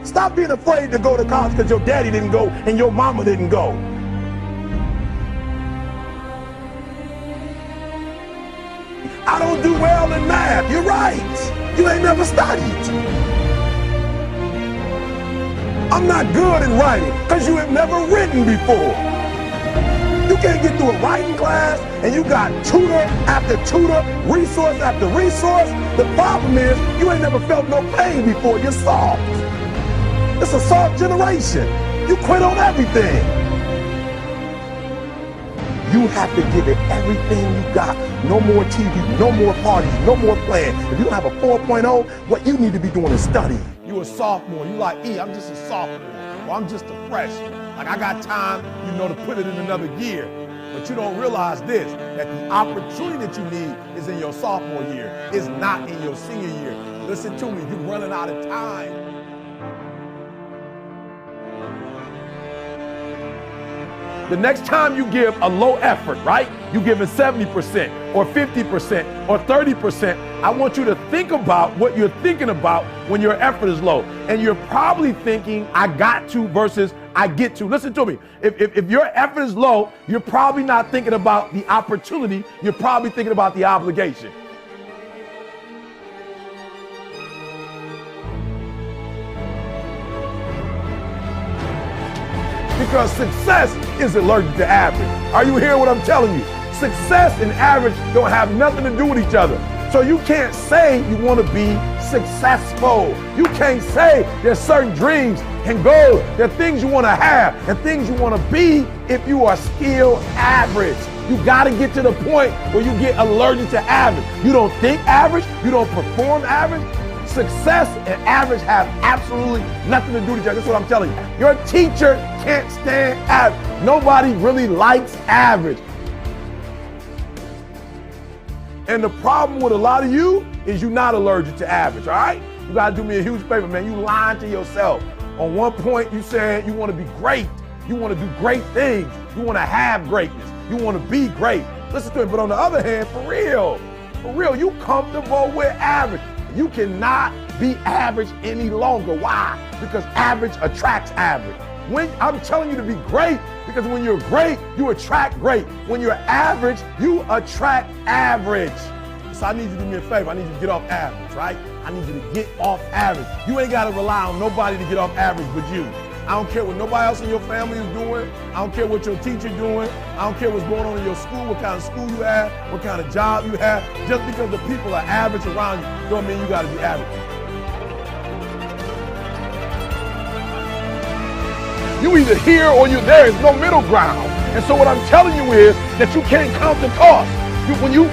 Stop being afraid to go to college because your daddy didn't go and your mama didn't go. I don't do well in math. You're right. You ain't never studied. I'm not good in writing because you have never written before. You can't get through a writing class and you got tutor after tutor, resource after resource. The problem is you ain't never felt no pain before. You're soft. It's a soft generation. You quit on everything. You have to give it everything you got. No more TV, no more parties, no more playing. If you don't have a 4.0, what you need to be doing is studying. You a sophomore, you like, I'm just a sophomore, or I'm just a freshman. Like I got time, to put it in another year. But you don't realize this, that the opportunity that you need is in your sophomore year. It's not in your senior year. Listen to me, you're running out of time. The next time you give a low effort, right? You give it 70% or 50% or 30%. I want you to think about what you're thinking about when your effort is low. And you're probably thinking, I got to versus I get to. Listen to me. If your effort is low, you're probably not thinking about the opportunity. You're probably thinking about the obligation. Because success is allergic to average. Are you hearing what I'm telling you? Success and average don't have nothing to do with each other. So you can't say you want to be successful. You can't say there's certain dreams and goals. There are things you want to have and things you want to be if you are still average. You got to get to the point where you get allergic to average. You don't think average. You don't perform average. Success and average have absolutely nothing to do with each other. That's what I'm telling you. Your teacher can't stand average. Nobody really likes average. And the problem with a lot of you is you're not allergic to average, all right? You gotta do me a huge favor, man. You lying to yourself. On one point, you said you wanna be great. You wanna do great things. You wanna have greatness. You wanna be great. Listen to me, but on the other hand, for real, you comfortable with average. You cannot be average any longer. Why? Because average attracts average. When I'm telling you to be great, because when you're great, you attract great. When you're average, you attract average. So I need you to do me a favor. I need you to get off average, right? I need you to get off average. You ain't got to rely on nobody to get off average but you. I don't care what nobody else in your family is doing. I don't care what your teacher doing. I don't care what's going on in your school, what kind of school you have, what kind of job you have. Just because the people are average around you don't mean you got to be average. You either here or you're there. There's no middle ground. And so what I'm telling you is that you can't count the cost. When you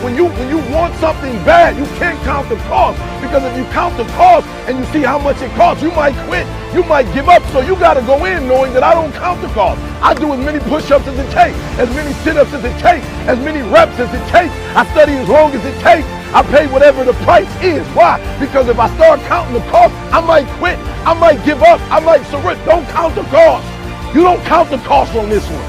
want something bad, you can't count the cost. Because if you count the cost and you see how much it costs, you might quit. You might give up. So you got to go in knowing that I don't count the cost. I do as many push-ups as it takes, as many sit-ups as it takes, as many reps as it takes. I study as long as it takes. I pay whatever the price is. Why? Because if I start counting the cost, I might quit. I might give up. I might surrender. Don't count the cost. You don't count the cost on this one.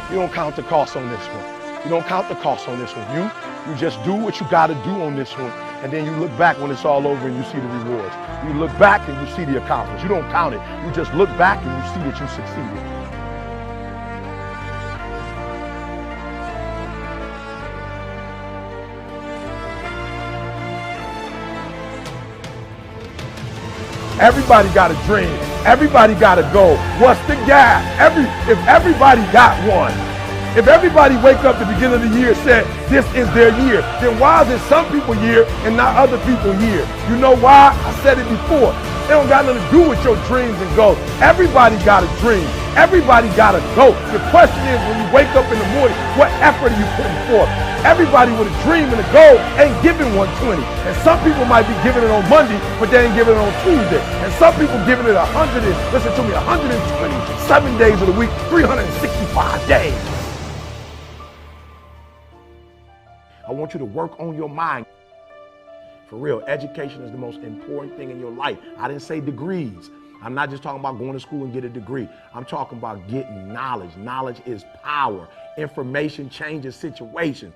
You don't count the cost on this one. You don't count the cost on this one. You just do what you got to do on this one. And then you look back when it's all over and you see the rewards. You look back and you see the accomplishments. You don't count it. You just look back and you see that you succeeded. Everybody got a dream. Everybody got a goal. What's the gap? If everybody got one, if everybody wake up at the beginning of the year and said this is their year, then why is it some people's year and not other people's year? You know why? I said it before. It don't got nothing to do with your dreams and goals. Everybody got a dream. Everybody got a goal. The question is, when you wake up in the morning, what effort are you putting forth? Everybody with a dream and a goal ain't giving 120. And some people might be giving it on Monday, but they ain't giving it on Tuesday. And some people giving it 127 days of the week, 365 days. I want you to work on your mind. For real, education is the most important thing in your life. I didn't say degrees. I'm not just talking about going to school and get a degree. I'm talking about getting knowledge. Knowledge is power. Information changes situations.